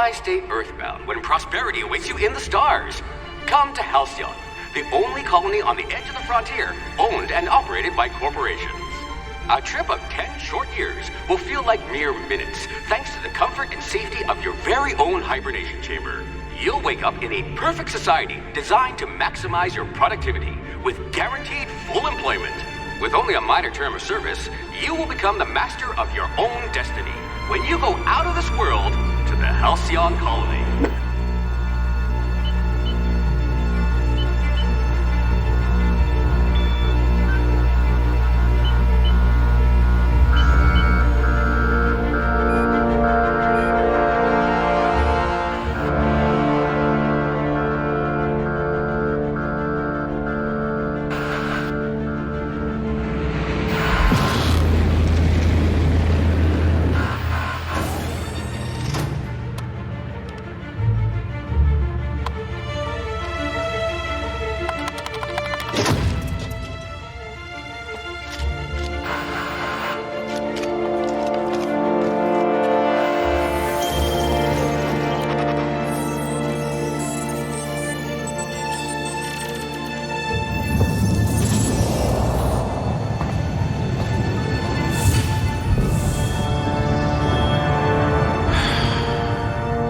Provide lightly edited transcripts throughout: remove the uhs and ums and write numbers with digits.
Why stay earthbound when prosperity awaits you in the stars? Come to Halcyon, the only colony on the edge of the frontier, owned and operated by corporations. A trip of 10 short years will feel like mere minutes, thanks to the comfort and safety of your very own hibernation chamber. You'll wake up in a perfect society designed to maximize your productivity, with guaranteed full employment. With only a minor term of service, you will become the master of your own destiny when you go out of this world to the Halcyon colony.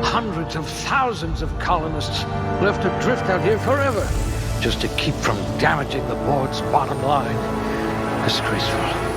Hundreds of thousands of colonists left adrift out here forever, just to keep from damaging the board's bottom line. Disgraceful.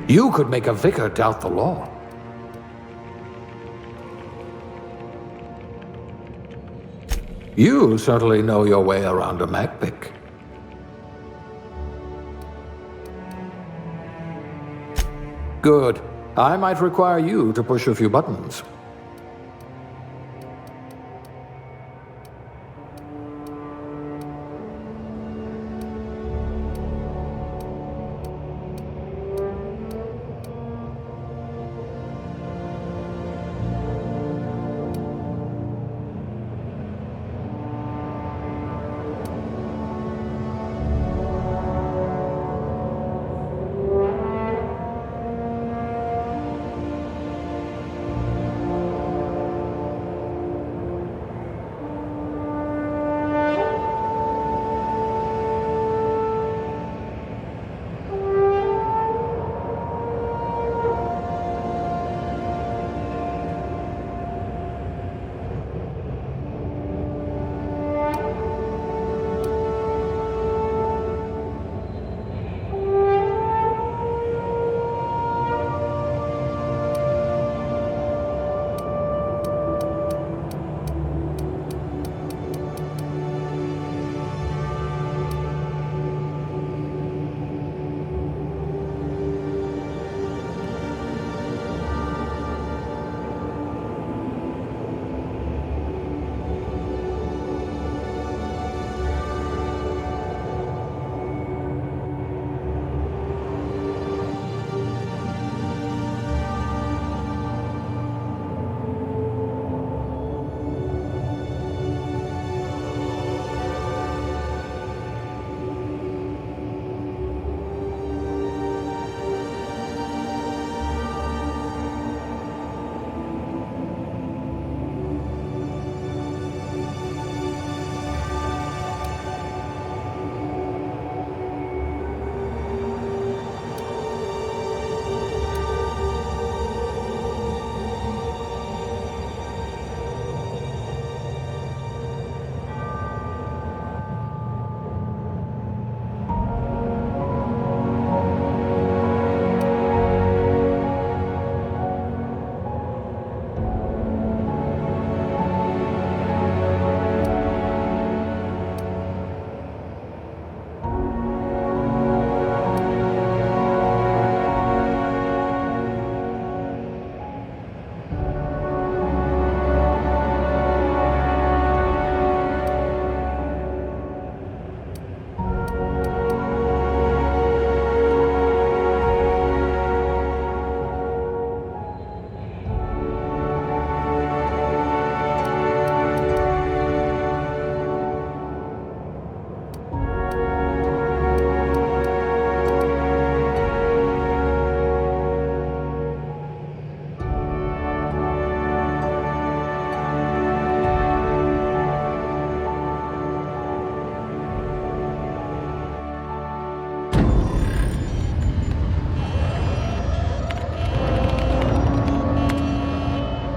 You could make a vicar doubt the law. You certainly know your way around a Magpick. Good. I might require you to push a few buttons.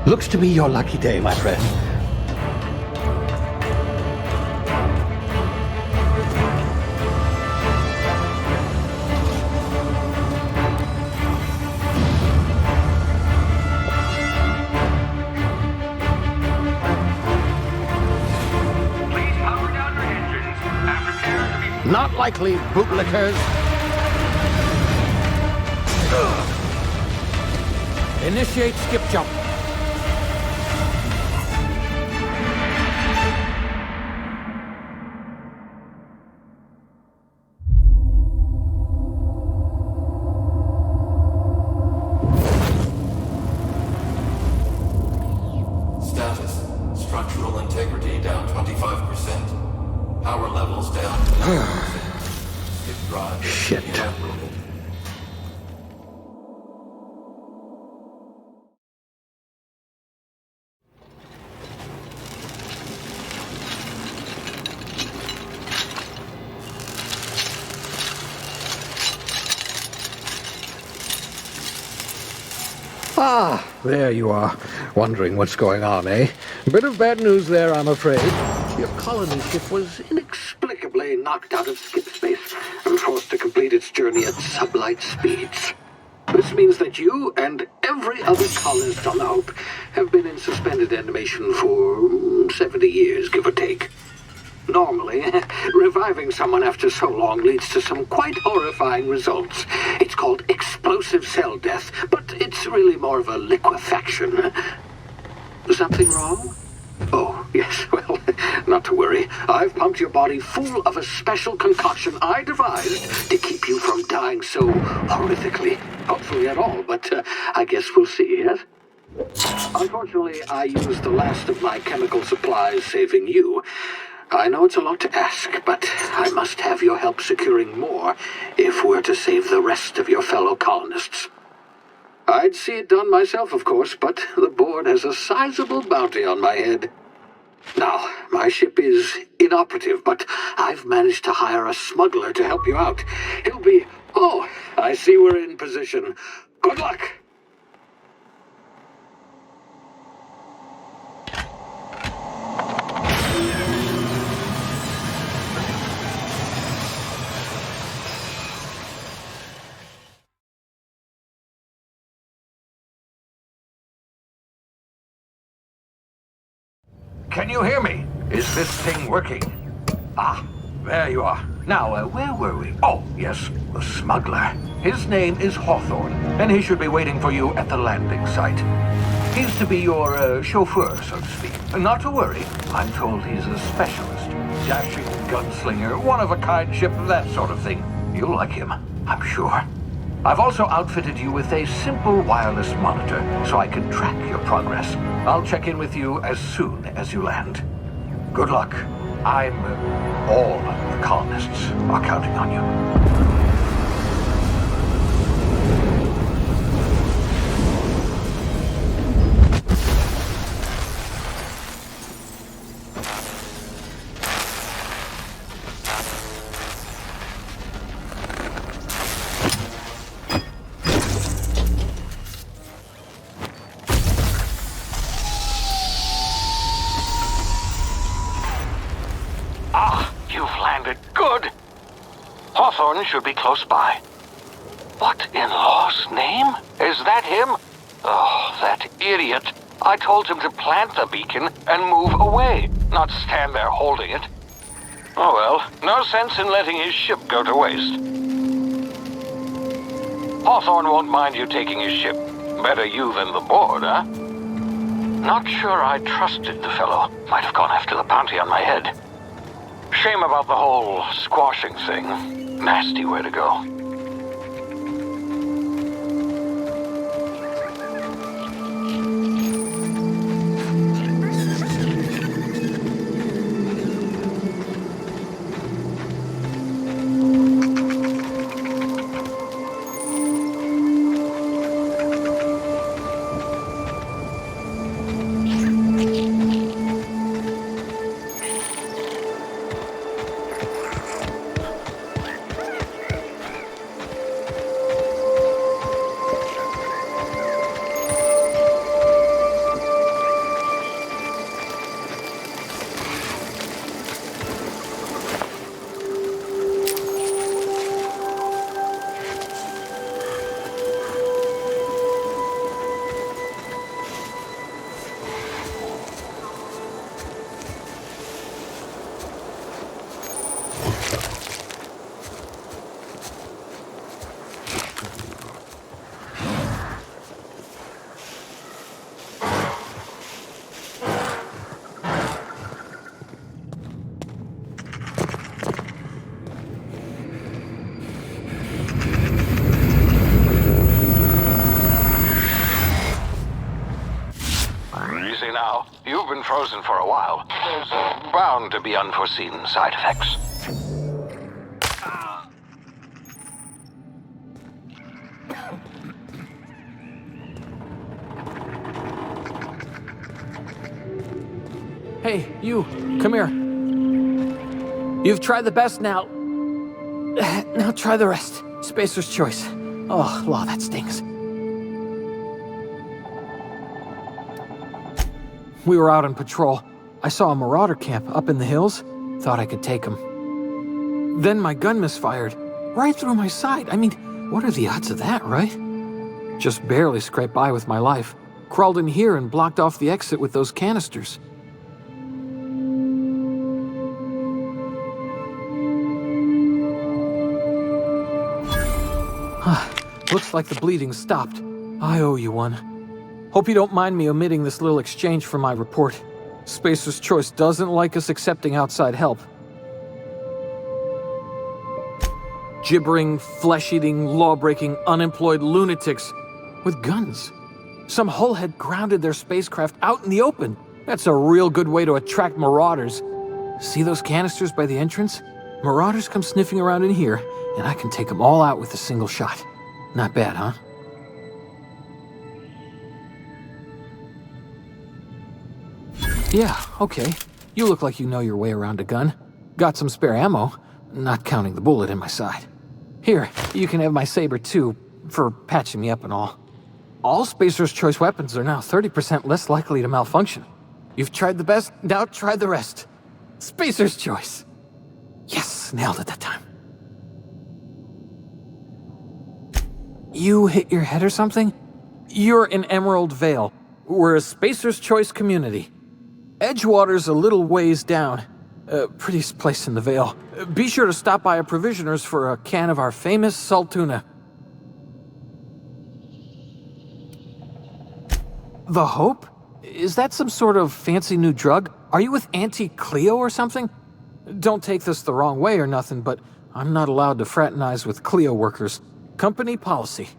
Looks to be your lucky day, my friend. Please power down your engines and prepare to be... Not likely, bootlickers. Initiate skip jump. Status. Structural integrity down 25%. Power levels down 9%. Skip drive. Shit. Inoperable. Ah, there you are. Wondering what's going on, eh? Bit of bad news there, I'm afraid. Your colony ship was inexplicably knocked out of skip space and forced to complete its journey at sublight speeds. This means that you and every other colonist on the Hope have been in suspended animation for 70 years, give or take. Normally, reviving someone after so long leads to some quite horrifying results. It's called explosive cell death, but it's really more of a liquefaction. Something wrong? Oh, yes, well, not to worry. I've pumped your body full of a special concoction I devised to keep you from dying so horrifically. Hopefully at all, but I guess we'll see, yes? Unfortunately, I used the last of my chemical supplies saving you. I know it's a lot to ask, but I must have your help securing more if we're to save the rest of your fellow colonists. I'd see it done myself, of course, but the board has a sizable bounty on my head. Now, my ship is inoperative, but I've managed to hire a smuggler to help you out. He'll be... Oh, I see we're in position. Good luck! Can you hear me? Is this thing working? Ah, there you are. Now, where were we? Oh, yes, the smuggler. His name is Hawthorne, and he should be waiting for you at the landing site. He's to be your chauffeur, so to speak. Not to worry, I'm told he's a specialist. Dashing gunslinger, one-of-a-kind ship, that sort of thing. You'll like him, I'm sure. I've also outfitted you with a simple wireless monitor, so I can track your progress. I'll check in with you as soon as you land. Good luck. All the colonists are counting on you. Hawthorne should be close by. What in law's name? Is that him? Oh, that idiot. I told him to plant the beacon and move away, not stand there holding it. Oh well, no sense in letting his ship go to waste. Hawthorne won't mind you taking his ship. Better you than the board, huh? Not sure I trusted the fellow. Might have gone after the bounty on my head. Shame about the whole squashing thing. Nasty way to go. Easy now. You've been frozen for a while. There's bound to be unforeseen side effects. Hey, you, come here. You've tried the best now. Now try the rest. Spacer's choice. Oh, law, that stings. We were out on patrol. I saw a marauder camp up in the hills. Thought I could take him. Then my gun misfired. Right through my side. I mean, what are the odds of that, right? Just barely scraped by with my life. Crawled in here and blocked off the exit with those canisters. Looks like the bleeding stopped. I owe you one. Hope you don't mind me omitting this little exchange from my report. Spacer's Choice doesn't like us accepting outside help. Gibbering, flesh-eating, law-breaking, unemployed lunatics with guns. Some hullhead grounded their spacecraft out in the open. That's a real good way to attract marauders. See those canisters by the entrance? Marauders come sniffing around in here, and I can take them all out with a single shot. Not bad, huh? Yeah, okay. You look like you know your way around a gun. Got some spare ammo, not counting the bullet in my side. Here, you can have my saber too, for patching me up and all. All Spacer's Choice weapons are now 30% less likely to malfunction. You've tried the best, now try the rest. Spacer's Choice. Yes, nailed it that time. You hit your head or something? You're in Emerald Vale. We're a Spacer's Choice community. Edgewater's a little ways down. Prettiest place in the Vale. Be sure to stop by a provisioner's for a can of our famous salt tuna. The Hope? Is that some sort of fancy new drug? Are you with Auntie Cleo or something? Don't take this the wrong way or nothing, but I'm not allowed to fraternize with Cleo workers. Company policy.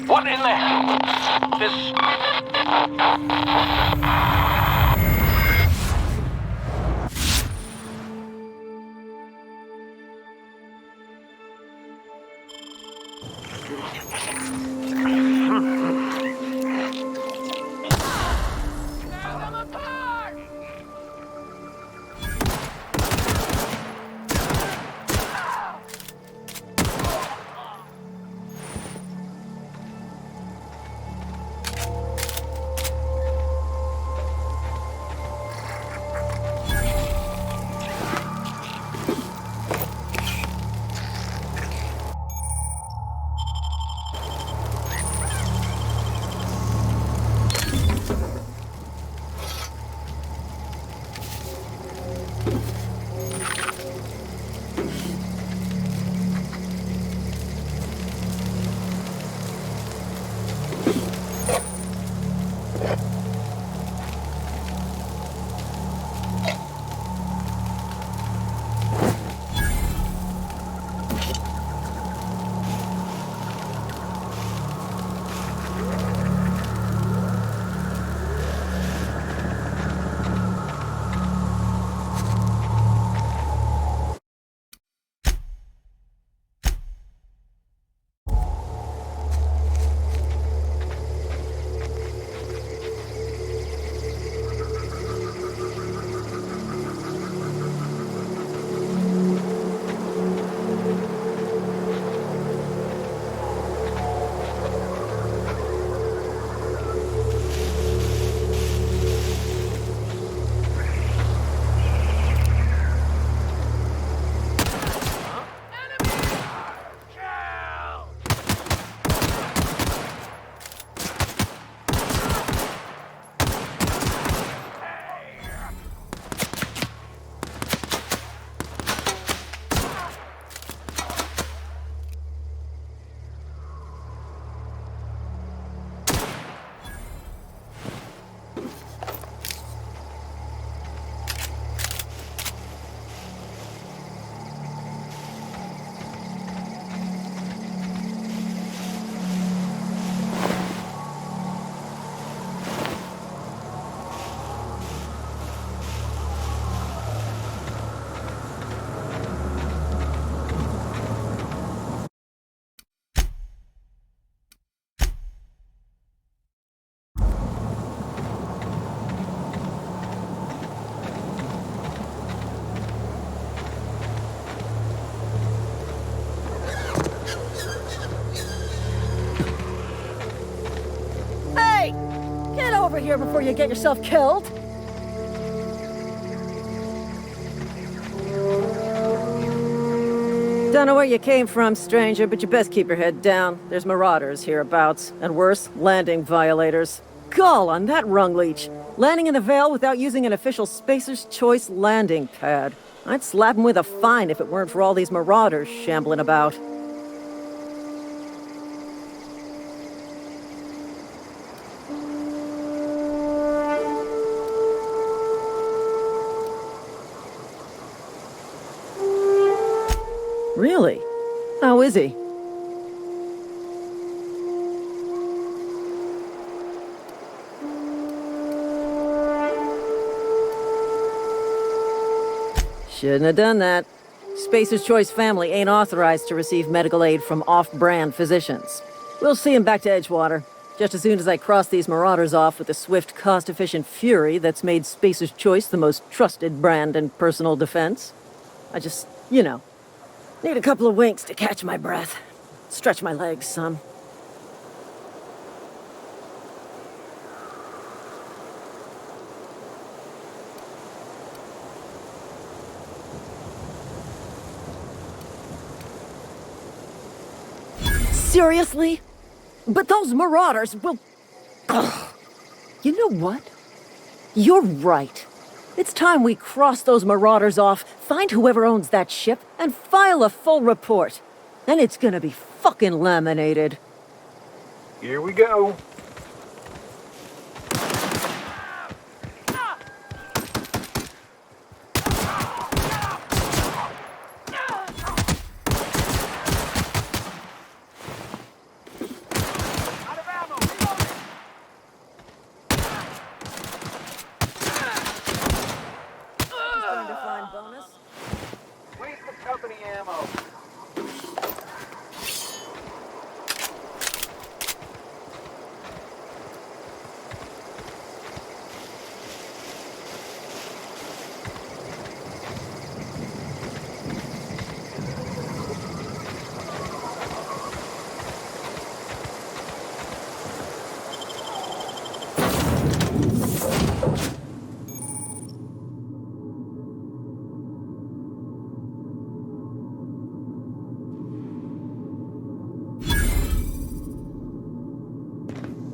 What in the hell? This... over here before you get yourself killed. Don't know where you came from, stranger, but you best keep your head down. There's marauders hereabouts, and worse, landing violators. Gall on that rung leech. Landing in the Vale without using an official Spacer's Choice landing pad. I'd slap him with a fine if it weren't for all these marauders shambling about. Really? How is he? Shouldn't have done that. Spacer's Choice family ain't authorized to receive medical aid from off-brand physicians. We'll see him back to Edgewater, just as soon as I cross these marauders off with the swift, cost-efficient fury that's made Spacer's Choice the most trusted brand in personal defense. I just, need a couple of winks to catch my breath. Stretch my legs some. Seriously? But those marauders will... Ugh. You know what? You're right. It's time we cross those marauders off, find whoever owns that ship, and file a full report. Then it's gonna be fucking laminated. Here we go. Bonus. Where's the company ammo?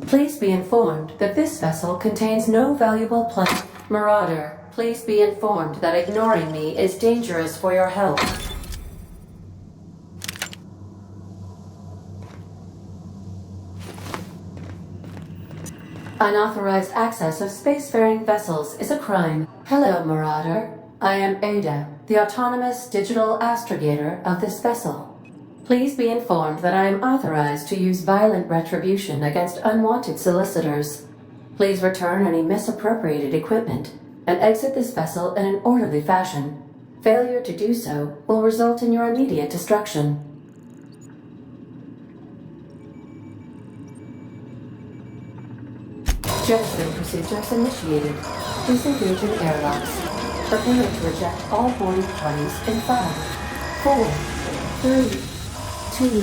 Please be informed that this vessel contains no valuable plant. Marauder, please be informed that ignoring me is dangerous for your health. Unauthorized access of spacefaring vessels is a crime. Hello, Marauder. I am Ada, the autonomous digital astrogator of this vessel. Please be informed that I am authorized to use violent retribution against unwanted solicitors. Please return any misappropriated equipment and exit this vessel in an orderly fashion. Failure to do so will result in your immediate destruction. Jetson procedures initiated. Disengaging airlocks. Prepare to reject all boarding parties in 5, 4, 3, 2,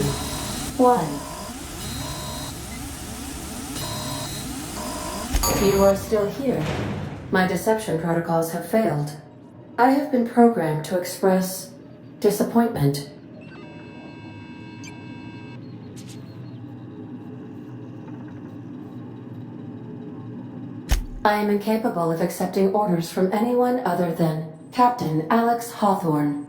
1. You are still here. My deception protocols have failed. I have been programmed to express disappointment. I am incapable of accepting orders from anyone other than Captain Alex Hawthorne.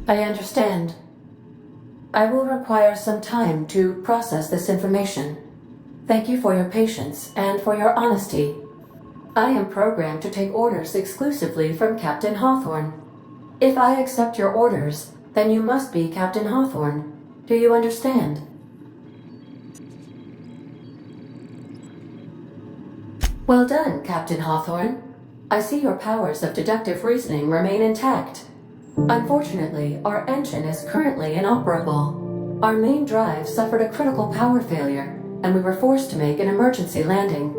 I understand. I will require some time to process this information. Thank you for your patience and for your honesty. I am programmed to take orders exclusively from Captain Hawthorne. If I accept your orders, then you must be Captain Hawthorne. Do you understand? Well done, Captain Hawthorne. I see your powers of deductive reasoning remain intact. Unfortunately, our engine is currently inoperable. Our main drive suffered a critical power failure, and we were forced to make an emergency landing.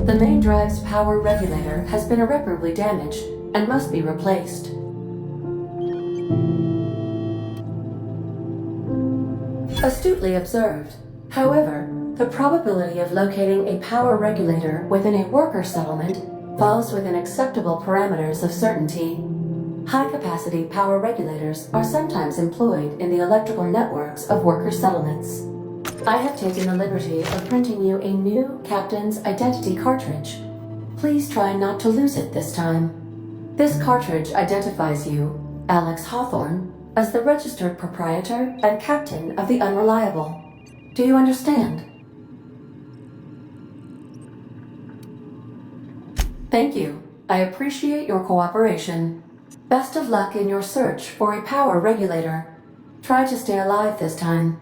The main drive's power regulator has been irreparably damaged and must be replaced. Astutely observed. However, the probability of locating a power regulator within a worker settlement falls within acceptable parameters of certainty. High-capacity power regulators are sometimes employed in the electrical networks of worker settlements. I have taken the liberty of printing you a new Captain's Identity cartridge. Please try not to lose it this time. This cartridge identifies you, Alex Hawthorne, as the registered proprietor and captain of the Unreliable. Do you understand? Thank you. I appreciate your cooperation. Best of luck in your search for a power regulator. Try to stay alive this time.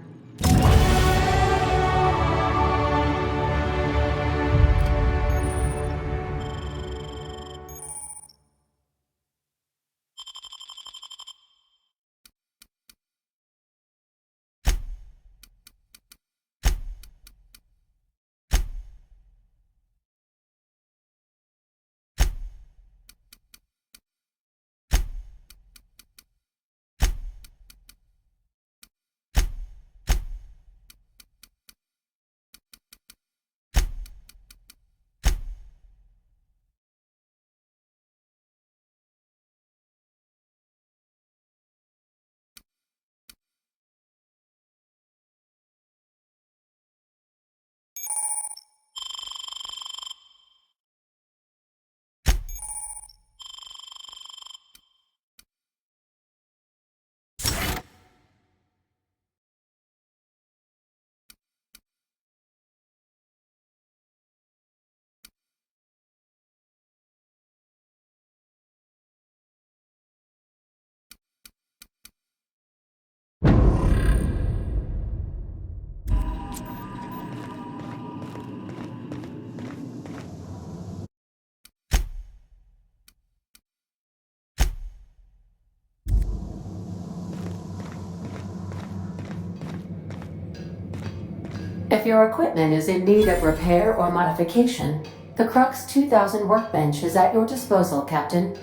If your equipment is in need of repair or modification, the Crux 2000 workbench is at your disposal, Captain.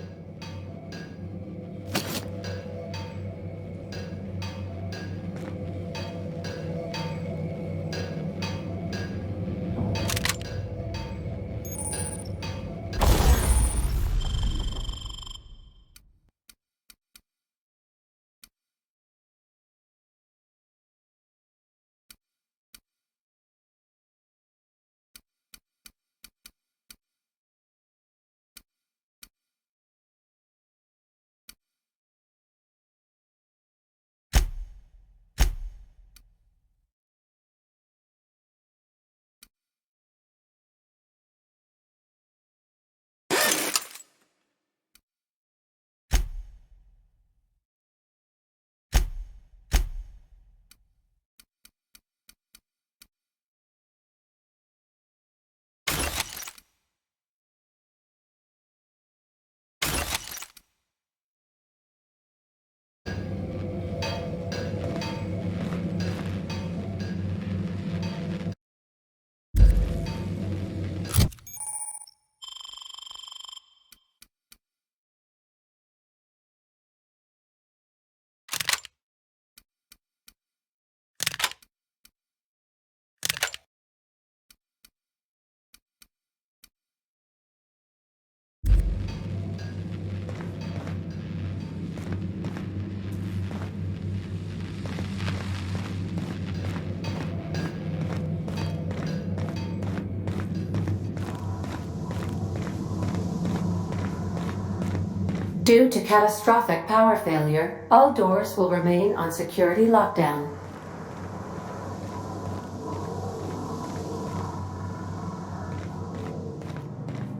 Due to catastrophic power failure, all doors will remain on security lockdown.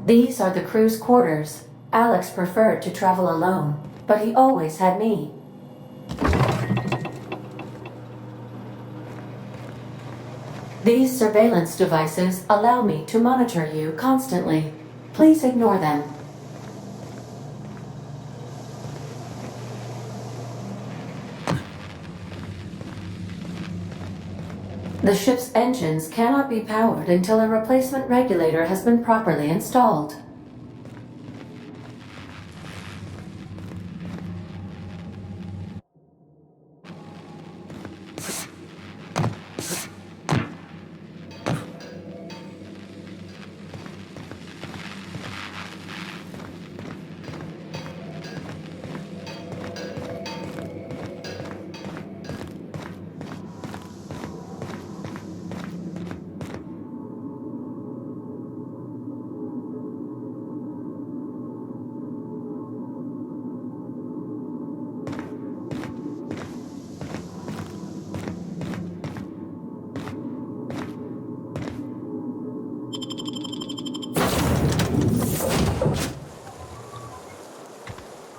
These are the crew's quarters. Alex preferred to travel alone, but he always had me. These surveillance devices allow me to monitor you constantly. Please ignore them. The ship's engines cannot be powered until a replacement regulator has been properly installed.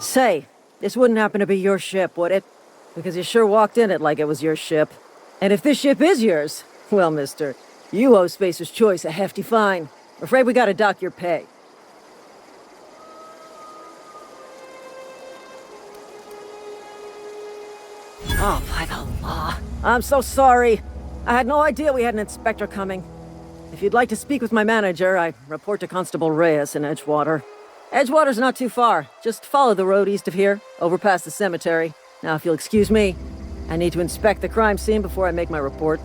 Say, this wouldn't happen to be your ship, would it? Because you sure walked in it like it was your ship. And if this ship is yours, well, mister, you owe Spacer's Choice a hefty fine. I'm afraid we gotta dock your pay. Oh, by the law. I'm so sorry. I had no idea we had an inspector coming. If you'd like to speak with my manager, I report to Constable Reyes in Edgewater. Edgewater's not too far. Just follow the road east of here, over past the cemetery. Now, if you'll excuse me, I need to inspect the crime scene before I make my report.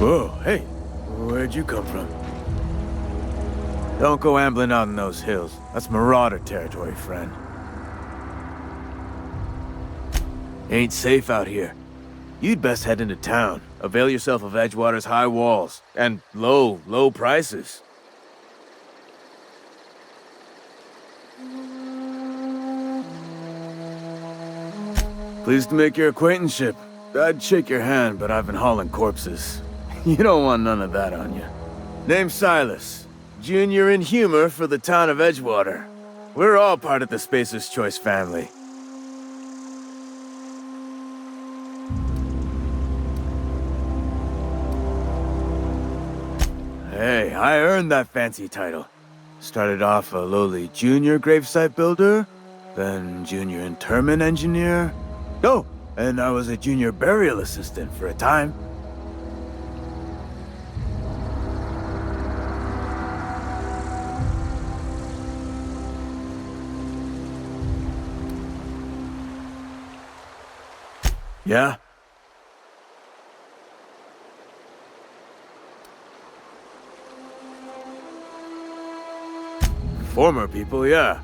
Whoa, hey, where'd you come from? Don't go ambling out in those hills. That's Marauder territory, friend. Ain't safe out here. You'd best head into town. Avail yourself of Edgewater's high walls and low prices. Pleased to make your acquaintanceship. I'd shake your hand, but I've been hauling corpses. You don't want none of that on you. Name's Silas. Junior in humor for the town of Edgewater. We're all part of the Spacer's Choice family. Hey, I earned that fancy title. Started off a lowly junior gravesite builder, then junior interment engineer. Oh, and I was a junior burial assistant for a time. Yeah? Former people, yeah.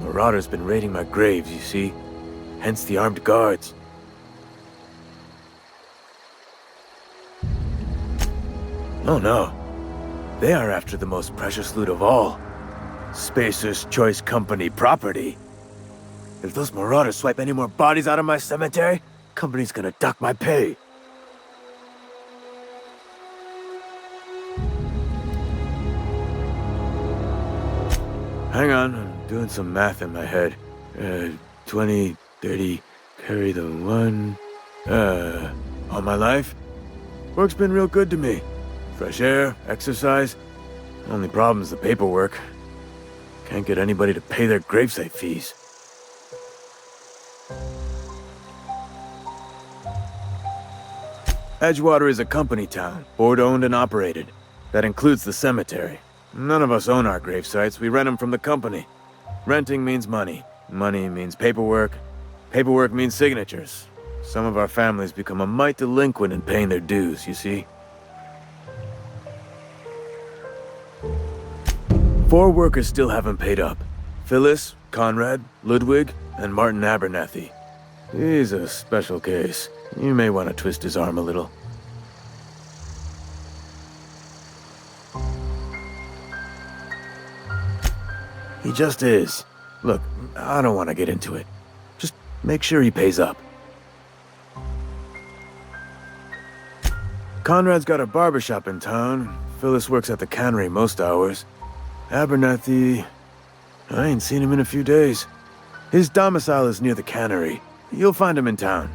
Marauder's been raiding my graves, you see. Hence the armed guards. Oh no. They are after the most precious loot of all. Spacer's Choice Company property. If those Marauders swipe any more bodies out of my cemetery, company's gonna dock my pay. Hang on, I'm doing some math in my head. 20, 30, carry the 1... all my life? Work's been real good to me. Fresh air, exercise. Only problem's the paperwork. Can't get anybody to pay their gravesite fees. Edgewater is a company town, board-owned and operated. That includes the cemetery. None of us own our gravesites, we rent them from the company. Renting means money. Money means paperwork. Paperwork means signatures. Some of our families become a mite delinquent in paying their dues, you see. 4 workers still haven't paid up. Phyllis, Conrad, Ludwig, and Martin Abernathy. He's a special case. You may want to twist his arm a little. He just is. Look, I don't want to get into it. Just make sure he pays up. Conrad's got a barbershop in town. Phyllis works at the cannery most hours. Abernathy... I ain't seen him in a few days. His domicile is near the cannery. You'll find him in town.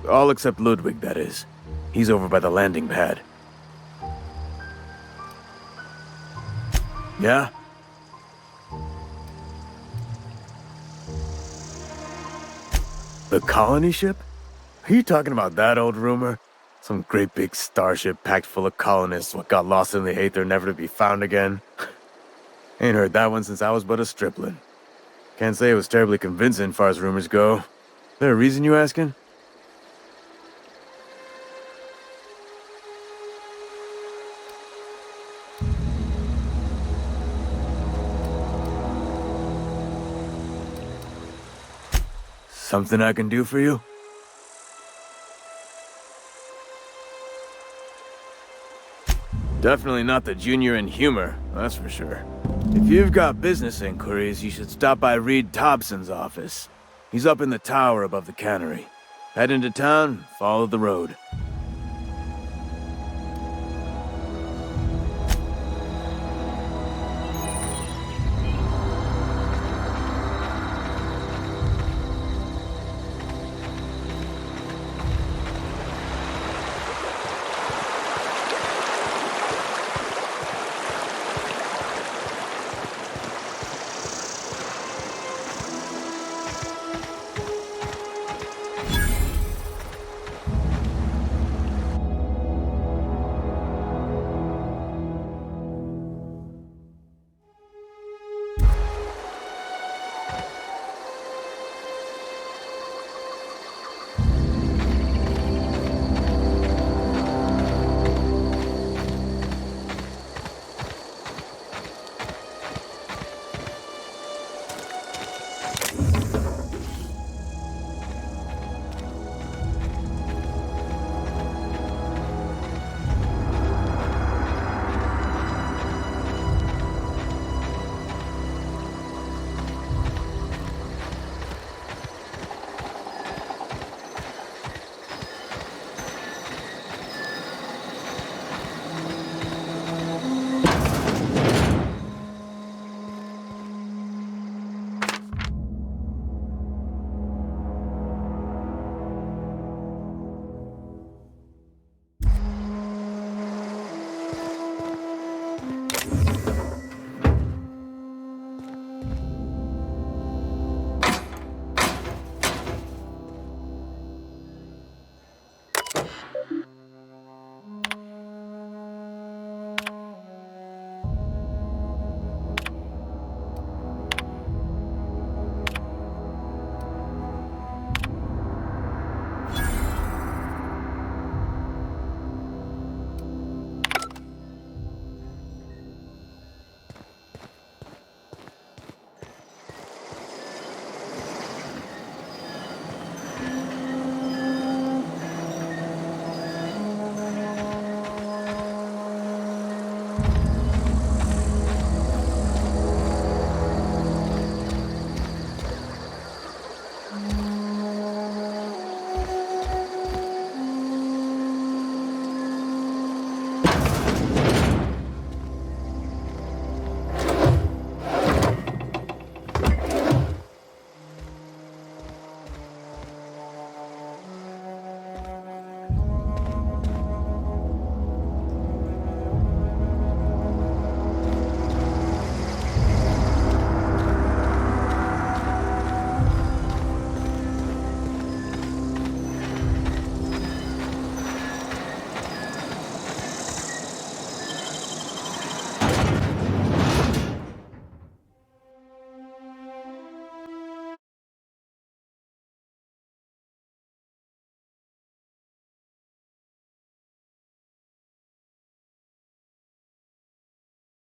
All except Ludwig, that is. He's over by the landing pad. Yeah? The colony ship? Are you talking about that old rumor? Some great big starship packed full of colonists what got lost in the Aether never to be found again? Ain't heard that one since I was but a stripling. Can't say it was terribly convincing far as rumors go. There a reason you asking? Something I can do for you? Definitely not the junior in humor, that's for sure. If you've got business inquiries, you should stop by Reed Thompson's office. He's up in the tower above the cannery. Head into town, follow the road.